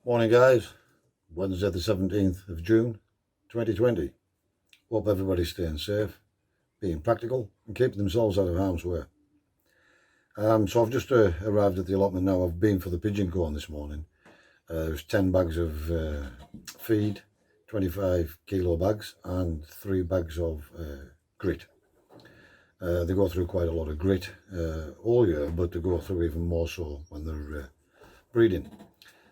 Morning guys, Wednesday the 17th of June 2020. Hope everybody's staying safe, being practical and keeping themselves out of harm's way. So I've just arrived at the allotment now. I've been for the pigeon corn this morning. There's 10 bags of feed, 25 kilo bags and 3 bags of grit. They go through quite a lot of grit all year, but they go through even more so when they're breeding.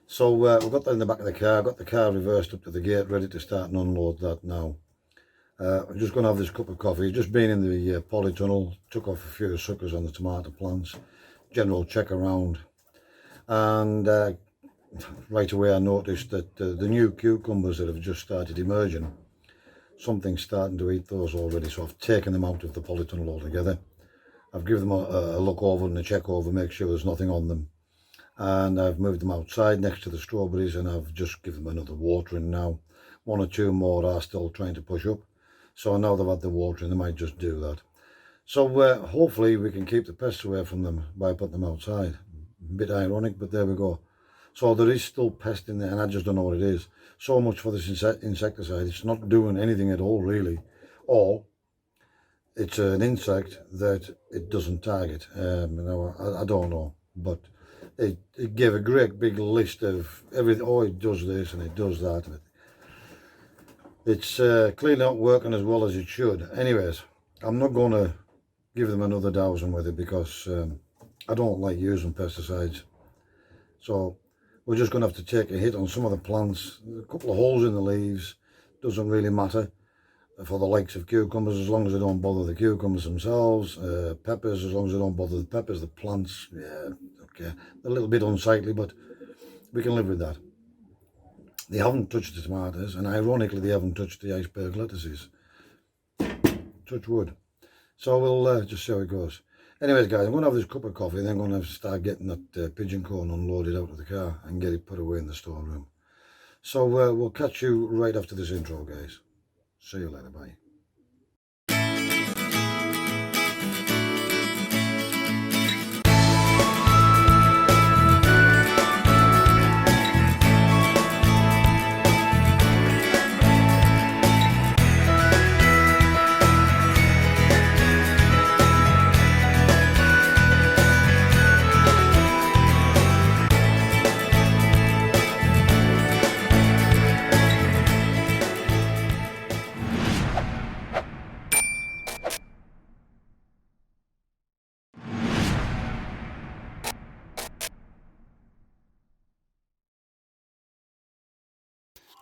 So we've got that in the back of the car. I've got the car reversed up to the gate, ready to start and unload that now. I'm just going to have this cup of coffee. Just been in the polytunnel, took off a few suckers on the tomato plants, general check around, and right away I noticed that the new cucumbers that have just started emerging, something's starting to eat those already, so I've taken them out of the polytunnel altogether. I've given them a look over and a check over, make sure there's nothing on them. And I've moved them outside next to the strawberries, and I've just given them another watering now. 1 or 2 more are still trying to push up, so now they've had the watering, they might just do that. So hopefully we can keep the pests away from them by putting them outside. A bit ironic, but there we go. So there is still pest in there, and I just don't know what it is. So much for this insecticide. It's not doing anything at all really, or it's an insect that it doesn't target. Now, I don't know, but it gave a great big list of everything. Oh, it does this and it does that. And it's clearly not working as well as it should. Anyways, I'm not going to give them another dousing with it because I don't like using pesticides. So we're just going to have to take a hit on some of the plants. A couple of holes in the leaves, doesn't really matter for the likes of cucumbers, as long as they don't bother the cucumbers themselves. Peppers, as long as they don't bother the peppers. The plants, yeah, okay, a little bit unsightly, but we can live with that. They haven't touched the tomatoes, and ironically they haven't touched the iceberg lettuces. Touch wood. So we'll just see how it goes. Anyways guys, I'm going to have this cup of coffee, then I'm going to start getting that pigeon corn unloaded out of the car and get it put away in the storeroom. So we'll catch you right after this intro guys. See you later, bye.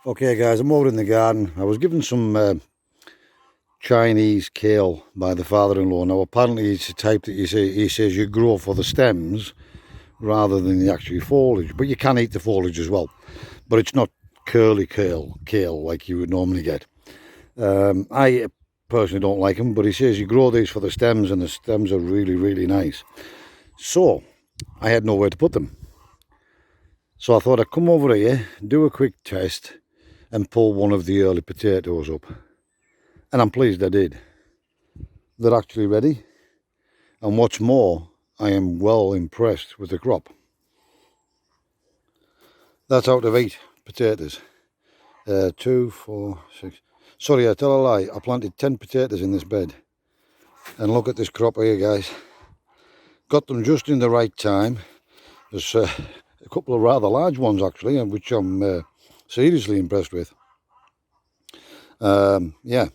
Okay guys, I'm over in the garden. I was given some Chinese kale by the father-in-law. Now apparently it's a type that he says you grow for the stems rather than the actual foliage, but you can eat the foliage as well. But it's not curly kale like you would normally get. I personally don't like them, but he says you grow these for the stems, and the stems are really nice. So I had nowhere to put them. So I thought I'd come over here, do a quick test and pull one of the early potatoes up, and I'm pleased I did. They're actually ready, and what's more, I am well impressed with the crop. That's out of 8 potatoes. 2, 4, 6. Sorry, I tell a lie, I planted 10 potatoes in this bed, and look at this crop here guys. Got them just in the right time. There's a couple of rather large ones actually, which I'm seriously impressed with. Yeah,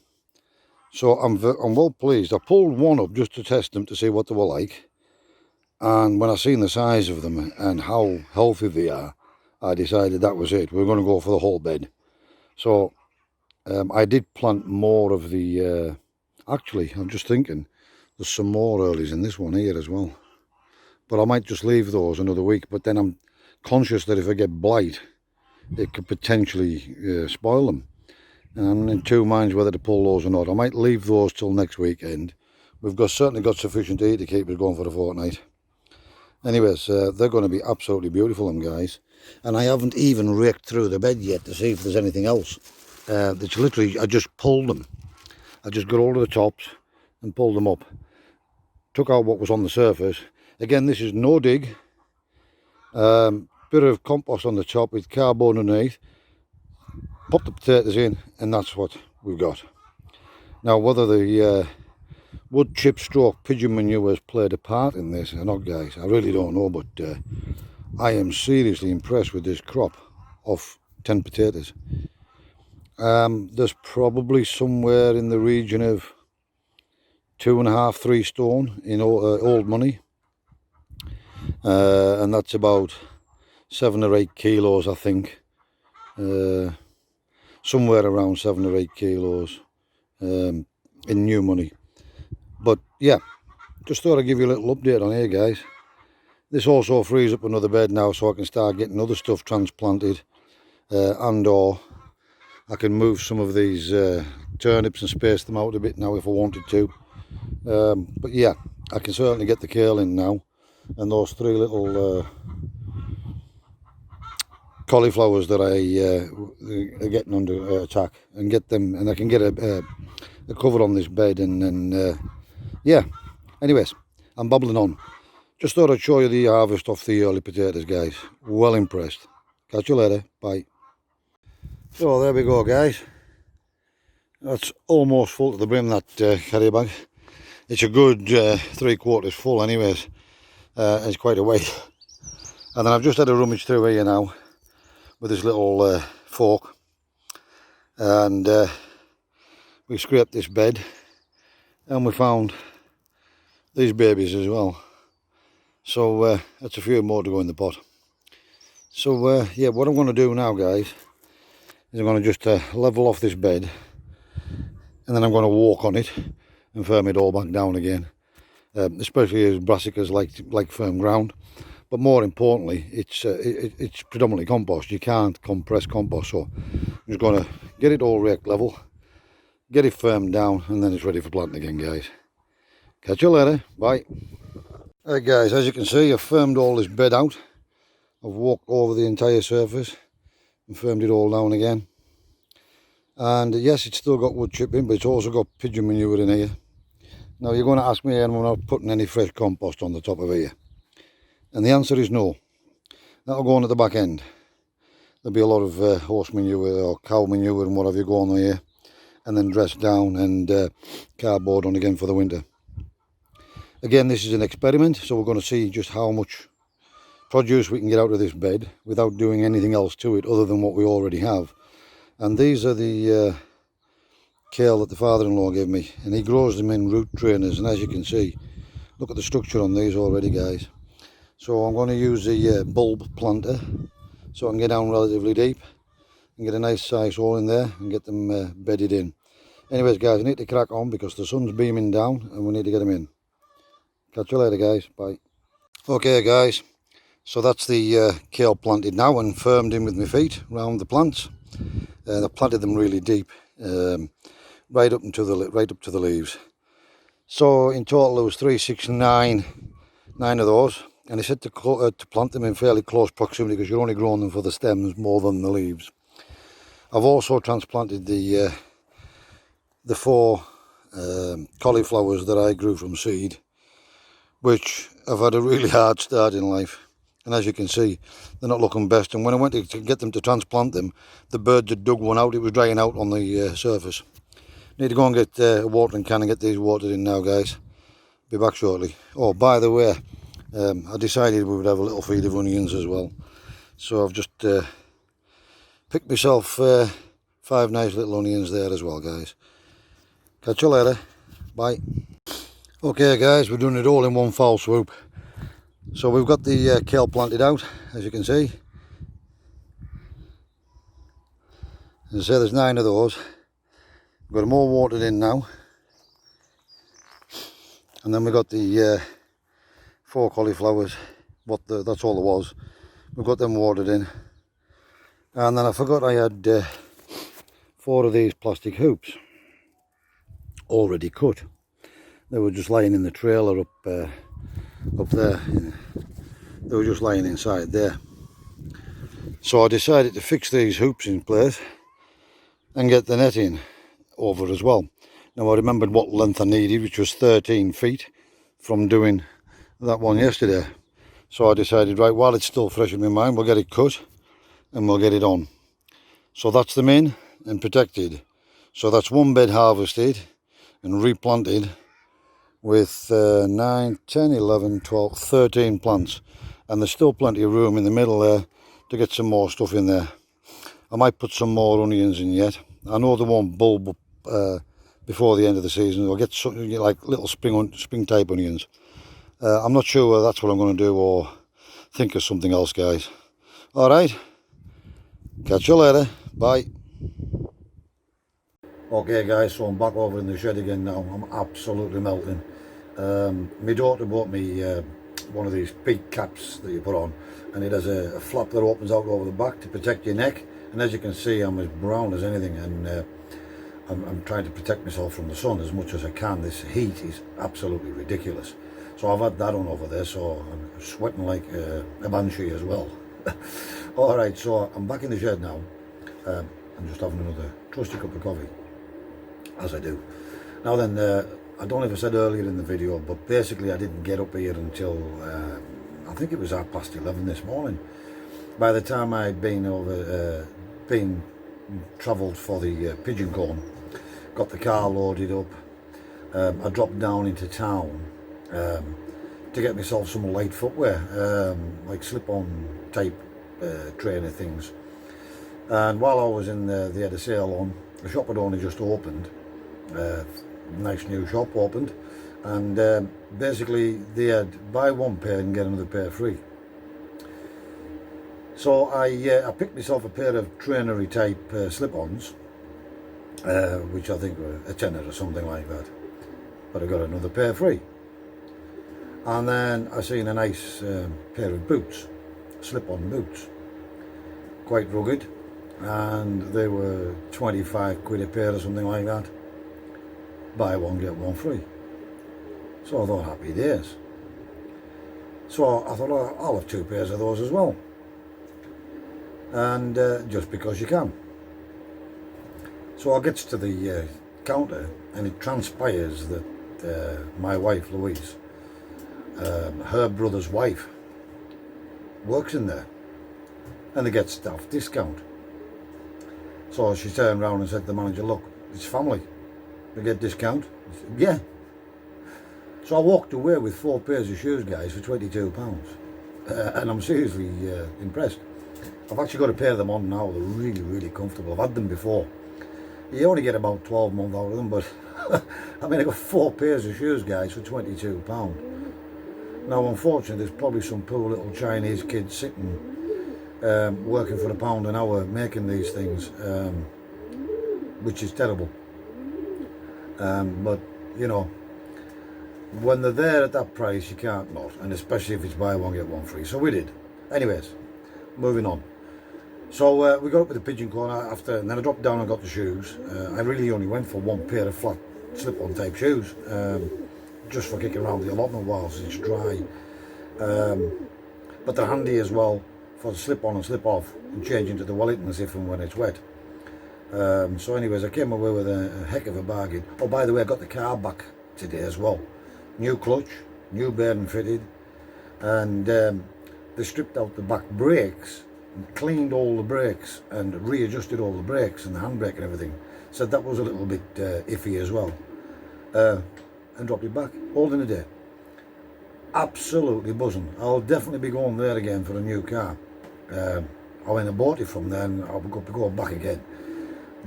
so I'm well pleased. I pulled one up just to test them to see what they were like, and when I seen the size of them and how healthy they are, I decided that was it. We're going to go for the whole bed. So I did plant more of the actually I'm just thinking there's some more earlies in this one here as well, but I might just leave those another week. But then I'm conscious that if I get blight, it could potentially spoil them, and I'm in 2 minds whether to pull those or not. I might leave those till next weekend. We've certainly got sufficient to eat to keep us going for a fortnight. Anyways, they're going to be absolutely beautiful, them guys, and I haven't even raked through the bed yet to see if there's anything else. It's literally, I just pulled them. I just got all of the tops and pulled them up, took out what was on the surface. Again, this is no dig. bit of compost on the top with cardboard underneath, pop the potatoes in, and that's what we've got. Now whether the wood chip stroke pigeon manure has played a part in this or not, guys, I really don't know, but I am seriously impressed with this crop of 10 potatoes. There's probably somewhere in the region of 2.5, 3 stone in old money, and that's about 7 or 8 kilos, I think. Somewhere around 7 or 8 kilos in new money. But yeah, just thought I'd give you a little update on here, guys. This also frees up another bed now, so I can start getting other stuff transplanted, and or I can move some of these turnips and space them out a bit now if I wanted to. But yeah, I can certainly get the kale in now, and those 3 little cauliflowers that are getting under attack, and get them, and I can get a cover on this bed, and then yeah. Anyways, I'm babbling on. Just thought I'd show you the harvest of the early potatoes, guys. Well impressed. Catch you later. Bye. So there we go, guys. That's almost full to the brim, that carrier bag. It's a good 3/4 full anyways. It's quite a weight. And then I've just had a rummage through here now with this little fork, and we scraped this bed, and we found these babies as well. So that's a few more to go in the pot. So yeah, what I'm going to do now, guys, is I'm going to just level off this bed, and then I'm going to walk on it and firm it all back down again. Especially as brassicas like firm ground, but more importantly, it's predominantly compost. You can't compress compost, so I'm just going to get it all raked level, get it firmed down, and then it's ready for planting again, guys. Catch you later. Bye. Right, guys, as you can see, I've firmed all this bed out. I've walked over the entire surface and firmed it all down again. And yes, it's still got wood chip in, but it's also got pigeon manure in here. Now you're going to ask me, and I'm not putting any fresh compost on the top of here. And the answer is no. That'll go on at the back end. There'll be a lot of horse manure or cow manure and whatever you go on here, and then dressed down and cardboard on again for the winter. Again, this is an experiment, so we're going to see just how much produce we can get out of this bed without doing anything else to it other than what we already have. And these are the kale that the father-in-law gave me, and he grows them in root trainers, and as you can see, look at the structure on these already, guys. So I'm going to use the bulb planter so I can get down relatively deep and get a nice size hole in there and get them bedded in. Anyways, guys, I need to crack on because the sun's beaming down and we need to get them in. Catch you later, guys. Bye. Okay, guys, so that's the kale planted now and firmed in with my feet around the plants. I planted them really deep, right up to the leaves. So in total there was 3, 6, 9 of those, and I said to plant them in fairly close proximity because you're only growing them for the stems more than the leaves. I've also transplanted the 4 cauliflowers that I grew from seed, which have had a really hard start in life, and as you can see, they're not looking best. And when I went to get them to transplant them, the birds had dug one out. It was drying out on the surface. Need to go and get a watering can and get these watered in now, guys. Be back shortly. Oh, by the way, I decided we would have a little feed of onions as well, so I've just picked myself 5 nice little onions there as well, guys. Catch you later. Bye. Okay, guys, we're doing it all in one foul swoop. So we've got the kale planted out, as you can see. As I say, there's 9 of those. We've got them all watered in now. And then we've got the 4 cauliflowers. That's all there was. We've got them watered in. And then I forgot I had 4 of these plastic hoops already cut. They were just lying in the trailer up there. They were just lying inside there. So I decided to fix these hoops in place and get the netting over as well. Now I remembered what length I needed, which was 13 feet from doing that one yesterday. So I decided, right, while it's still fresh in my mind, we'll get it cut and we'll get it on. So that's them in and protected. So that's one bed harvested and replanted with 9, 10, 11, 12, 13 plants. And there's still plenty of room in the middle there to get some more stuff in there. I might put some more onions in yet. I know they won't bulb up before the end of the season. I'll get something like little spring type onions. I'm not sure whether that's what I'm going to do or think of something else, guys. Alright, catch you later. Bye. Okay guys, so I'm back over in the shed again now. I'm absolutely melting. My daughter bought me one of these peak caps that you put on, and it has a flap that opens out over the back to protect your neck. And as you can see, I'm as brown as anything, and I'm trying to protect myself from the sun as much as I can. This heat is absolutely ridiculous. So I've had that on over there, so I'm sweating like a banshee as well. Alright, so I'm back in the shed now. I'm just having another trusty cup of coffee, as I do. Now then, I don't know if I said earlier in the video, but basically I didn't get up here until I think it was 11:30 this morning. By the time I'd been travelled for the pigeon corn, got the car loaded up, I dropped down into town to get myself some light footwear, like slip-on type trainer things. And while I was in there, they had a sale on. The shop had only just opened. Nice new shop opened, and basically they had buy one pair and get another pair free. So I picked myself a pair of trainery type slip-ons, which I think were a tenner or something like that, but I got another pair free. And then I seen a nice pair of boots, slip-on boots, quite rugged, and they were 25 quid a pair or something like that. Buy one get one free. So I thought, happy days. So I thought, oh, I'll have 2 pairs of those as well, and just because you can. So I gets to the counter, and it transpires that my wife Louise, her brother's wife, works in there, and they get staff discount. So she turned around and said to the manager, look, it's family, they get discount. I said, yeah. So I walked away with 4 pairs of shoes, guys, for £22, and I'm seriously impressed. I've actually got a pair of them on now. They're really, really comfortable. I've had them before. You only get about 12 months out of them, but I mean, I got 4 pairs of shoes, guys, for £22. Now, unfortunately, there's probably some poor little Chinese kids sitting working for £1 an hour making these things, which is terrible. But you know, when they're there at that price, you can't not, and especially if it's buy one get one free. So we did. Anyways, moving on. So we got up with the pigeon corn after, and then I dropped down and got the shoes. I really only went for 1 pair of flat slip-on type shoes, just for kicking around the allotment whilst it's dry. But they're handy as well for slip on and slip off and change into the Wellingtons if and when it's wet. So anyways, I came away with a heck of a bargain. Oh, by the way, I got the car back today as well. New clutch, new bearing fitted, and they stripped out the back brakes and cleaned all the brakes and readjusted all the brakes and the handbrake and everything. Said that was a little bit iffy as well, and dropped it back, all in a day. Absolutely buzzing. I'll definitely be going there again for a new car. When I bought it from then, I'll go back again.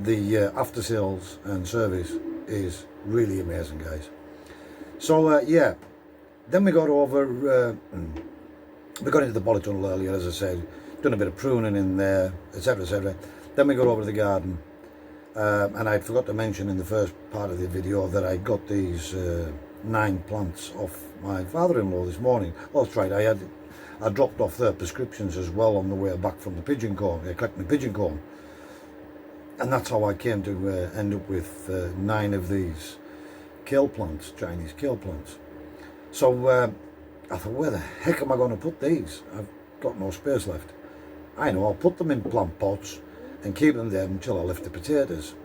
The after sales and service is really amazing, guys. So yeah, then we got over, we got into the polytunnel earlier, as I said, done a bit of pruning in there, etc, etc. Then we got over to the garden, and I forgot to mention in the first part of the video that I got these 9 plants off my father-in-law this morning. Oh, that's right, I dropped off their prescriptions as well on the way back from the pigeon corn, collecting the pigeon corn. And that's how I came to end up with 9 of these kale plants, Chinese kale plants. So I thought, where the heck am I going to put these? I've got no space left. I know, I'll put them in plant pots and keep them there until I lift the potatoes.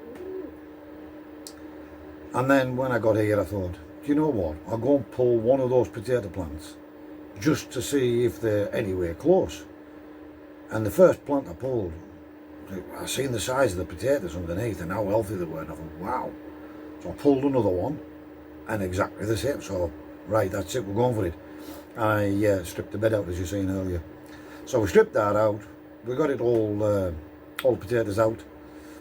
And then when I got here, I thought, do you know what? I'll go and pull one of those potato plants, just to see if they're anywhere close. And the first plant I pulled, I seen the size of the potatoes underneath and how healthy they were, and I thought, wow. So I pulled another one, and exactly the same. So, right, that's it, we're going for it. I stripped the bed out, as you seen earlier. So we stripped that out, we got it all the potatoes out,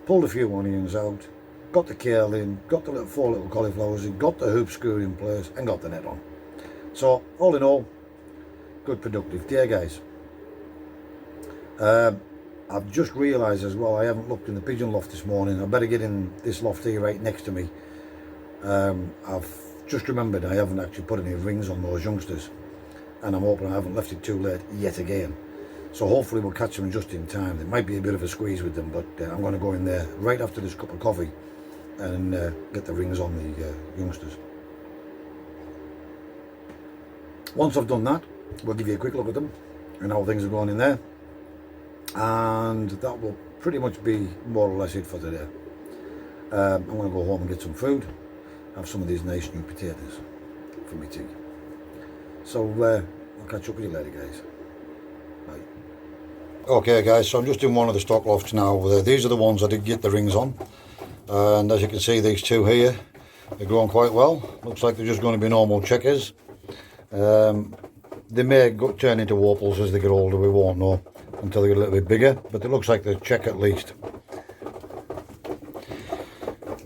pulled a few onions out, got the kale in, got the 4 little cauliflowers in, got the hoop screw in place, and got the net on. So, all in all, good productive day, guys. I've just realised as well, I haven't looked in the pigeon loft this morning. I better get in this loft here right next to me. I've just remembered I haven't actually put any rings on those youngsters, and I'm hoping I haven't left it too late yet again. So hopefully we'll catch them just in time. There might be a bit of a squeeze with them, but I'm going to go in there right after this cup of coffee and get the rings on the youngsters. Once I've done that, we'll give you a quick look at them and how things are going in there. And that will pretty much be more or less it for today. I'm going to go home and get some food, have some of these nice new potatoes for my tea. So I'll catch up with you later, guys. Bye. Okay guys, so I'm just in one of the stock lofts now. These are the ones I did get the rings on, and as you can see, these two here, they're growing quite well. Looks like they're just going to be normal checkers. They may turn into whorples as they get older, we won't know until they get a little bit bigger, but it looks like they're check at least.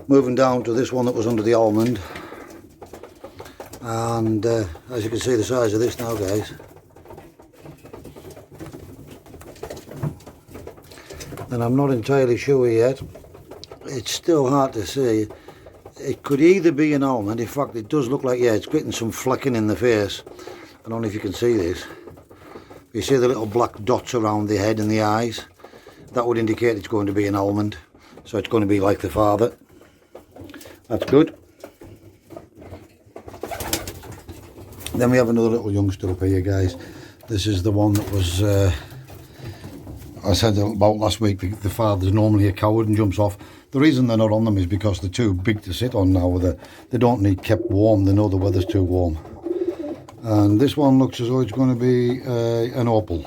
Moving down to this one that was under the almond, and as you can see the size of this now, guys. And I'm not entirely sure yet, it's still hard to see. It could either be an almond, in fact it does look like, yeah, it's getting some flecking in the face. I don't know if you can see this. You see the little black dots around the head and the eyes? That would indicate it's going to be an almond. So it's going to be like the father. That's good. Then we have another little youngster up here, guys. This is the one that was, I said about last week, the father's normally a coward and jumps off. The reason they're not on them is because they're too big to sit on now. They don't need kept warm, they know the weather's too warm. And this one looks as though it's going to be an opal.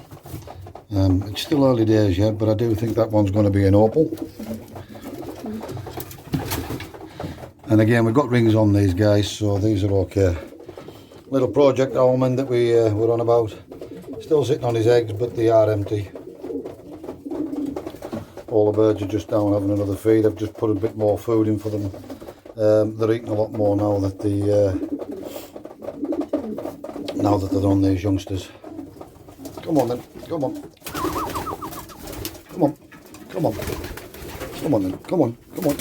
It's still early days yet, but I do think that one's going to be an opal. And again, we've got rings on these guys, so these are okay. Little project almond that we were on about. Still sitting on his eggs, but they are empty. All the birds are just down having another feed. I've just put a bit more food in for them. They're eating a lot more now that they're on these youngsters. Come on then, come on. Come on, come on. Come on then, come on, come on.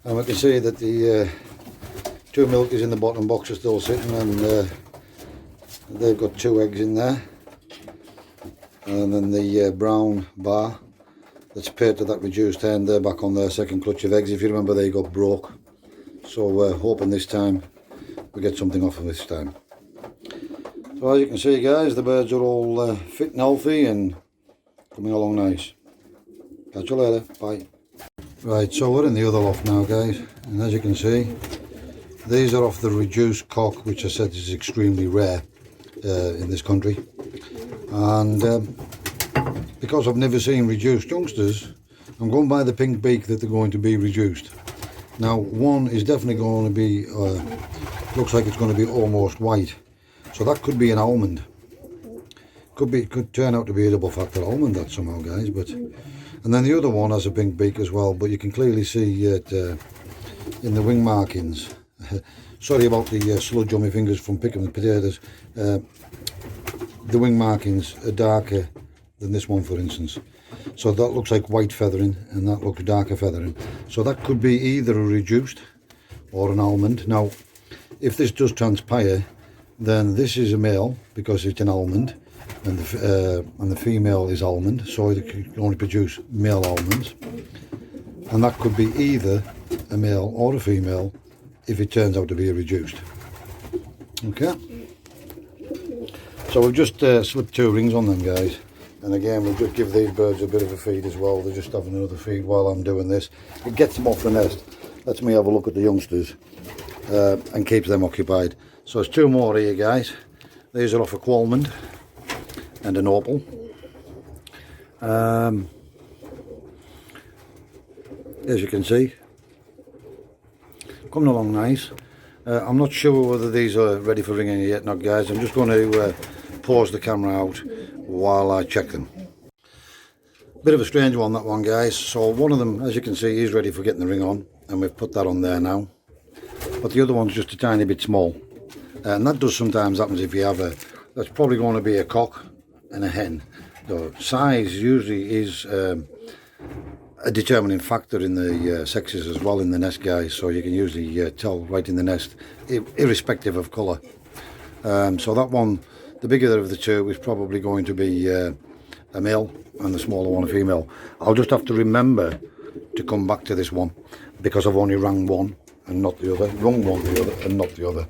And we can see that the 2 milkies in the bottom box are still sitting, and they've got 2 eggs in there. And then the brown bar that's paired to that reduced hen, they're back on their second clutch of eggs. If you remember, they got broke. So we're hoping this time we get something off of this time. So as you can see, guys, the birds are all fit and healthy and coming along nice. Catch you later, bye. Right, so we're in the other loft now, guys, and as you can see, these are off the reduced cock, which I said is extremely rare in this country. And because I've never seen reduced youngsters, I'm going by the pink beak that they're going to be reduced. Now, one is definitely going to be, looks like it's going to be almost white, so that could be an almond. Could turn out to be a double factor almond, that somehow, guys. But and then the other one has a pink beak as well, but you can clearly see it in the wing markings. Sorry about the sludge on my fingers from picking the potatoes. The wing markings are darker than this one, for instance. So that looks like white feathering, and that looks darker feathering. So that could be either a reduced or an almond. Now, if this does transpire, then this is a male because it's an almond, and the female is almond, so it can only produce male almonds. And that could be either a male or a female if it turns out to be a reduced. Okay. So we've just slipped 2 rings on them, guys. And again, we'll just give these birds a bit of a feed as well. They're just having another feed while I'm doing this. It gets them off the nest, lets me have a look at the youngsters, and keeps them occupied. So there's two more here, guys. These are off a Qualmond and an Opal. As you can see, coming along nice. I'm not sure whether these are ready for ringing yet, not guys. I'm just going to pause the camera out while I check them. Bit of a strange one, that one, guys. So one of them, as you can see, is ready for getting the ring on, and we've put that on there now. But the other one's just a tiny bit small, and that does sometimes happen if you have a. That's probably going to be a cock and a hen. So size usually is a determining factor in the sexes as well in the nest, guys. So you can usually tell right in the nest, irrespective of colour. So that one, the bigger of the two, is probably going to be a male, and the smaller one a female. I'll just have to remember to come back to this one because I've only rang one and not the other, rung one the other and not the other.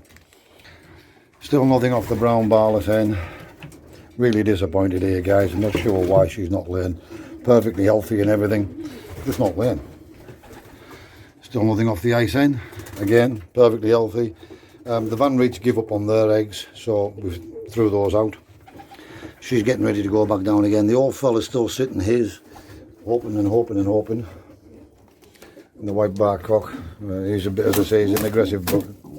Still nothing off the brown barlet hen. Really disappointed here, guys. I'm not sure why she's not laying. Perfectly healthy and everything, just not laying. Still nothing off the ice hen. Again, perfectly healthy. The Van Reeds give up on their eggs, so we threw those out. She's getting ready to go back down again. The old fella's still sitting his, hoping and hoping and hoping. And the white bar cock, he's a bit, as I say, he's an aggressive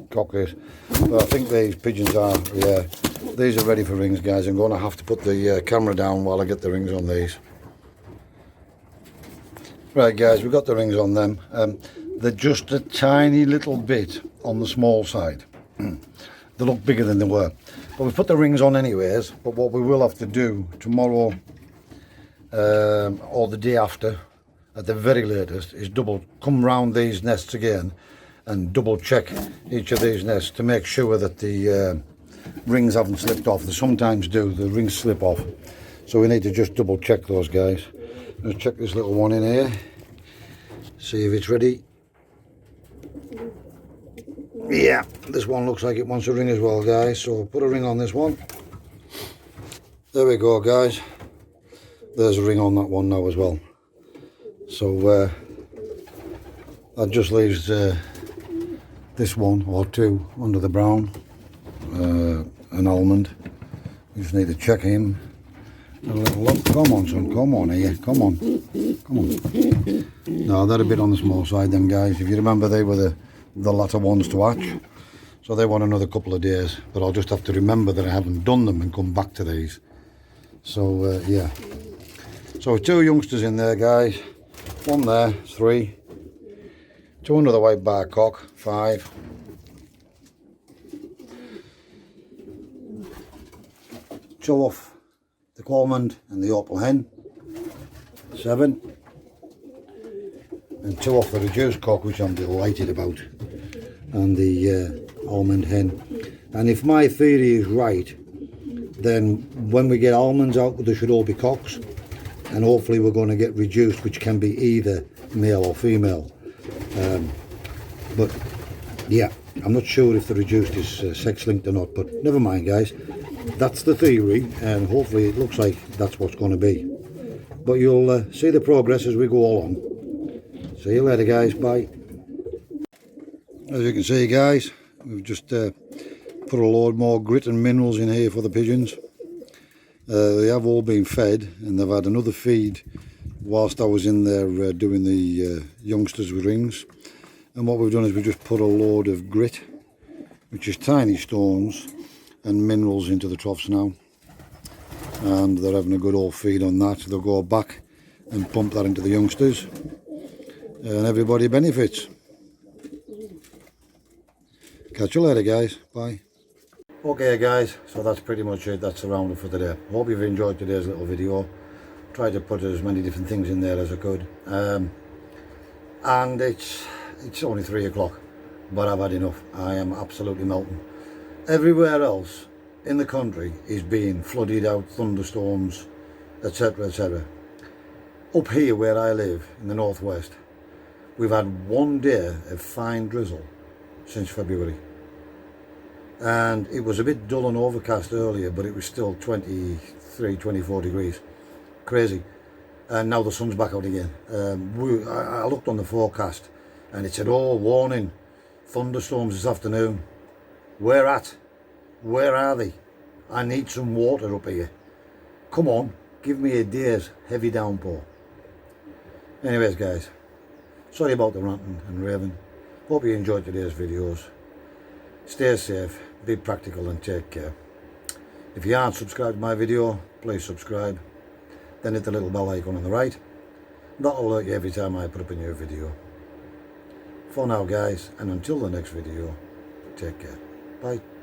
cock is. But I think these pigeons are, yeah, these are ready for rings, guys. I'm going to have to put the camera down while I get the rings on these. Right, guys, we've got the rings on them. They're just a tiny little bit on the small side. They look bigger than they were. But we've put the rings on anyways. But what we will have to do tomorrow or the day after, at the very latest, is come round these nests again and double check each of these nests to make sure that the rings haven't slipped off. They sometimes do, the rings slip off. So we need to just double check those, guys. Let's check this little one in here, see if it's ready. Yeah, this one looks like it wants a ring as well, guys, so put a ring on this one. There we go, guys. There's a ring on that one now as well. So that just leaves this one or two under the brown, an almond. We just need to check him. A little look. Come on, son, come on here, come on, come on. No, they're a bit on the small side, them guys. If you remember, they were the latter ones to hatch, so they want another couple of days, but I'll just have to remember that I haven't done them and come back to these. So yeah, so two youngsters in there, guys. One there, 3. 2 under the white bar cock, 5. Two off the Qualmond and the Opal hen, 7. And 2 off the reduced cock, which I'm delighted about, and the almond hen. And if my theory is right, then when we get almonds out, they should all be cocks, and hopefully we're going to get reduced, which can be either male or female. But yeah, I'm not sure if the reduced is sex linked or not, but never mind, guys. That's the theory, and hopefully it looks like that's what's going to be. But you'll see the progress as we go along. See you later, guys. Bye. As you can see, guys, we've just put a load more grit and minerals in here for the pigeons. They have all been fed, and they've had another feed whilst I was in there doing the youngsters with rings. And what we've done is we just put a load of grit, which is tiny stones, and minerals into the troughs now. And they're having a good old feed on that. They'll go back and pump that into the youngsters, and everybody benefits. Catch you later, guys. Bye. Okay, guys, so that's pretty much it. That's the roundup for today. Hope you've enjoyed today's little video. Tried to put as many different things in there as I could. And it's only 3 o'clock, but I've had enough. I am absolutely melting. Everywhere else in the country is being flooded out, thunderstorms, etc, etc. Up here where I live in the northwest, we've had 1 day of fine drizzle since February. And it was a bit dull and overcast earlier, but it was still 23, 24 degrees. Crazy. And now the sun's back out again. I looked on the forecast and it said, oh, warning, thunderstorms this afternoon. Where at? Where are they? I need some water up here. Come on, give me a day's heavy downpour. Anyways guys, sorry about the ranting and raving. Hope you enjoyed today's videos. Stay safe, be practical and take care. If you aren't subscribed to my video, please subscribe. Then hit the little bell icon on the right. That'll alert you every time I put up a new video. For now guys, and until the next video, take care. Bye.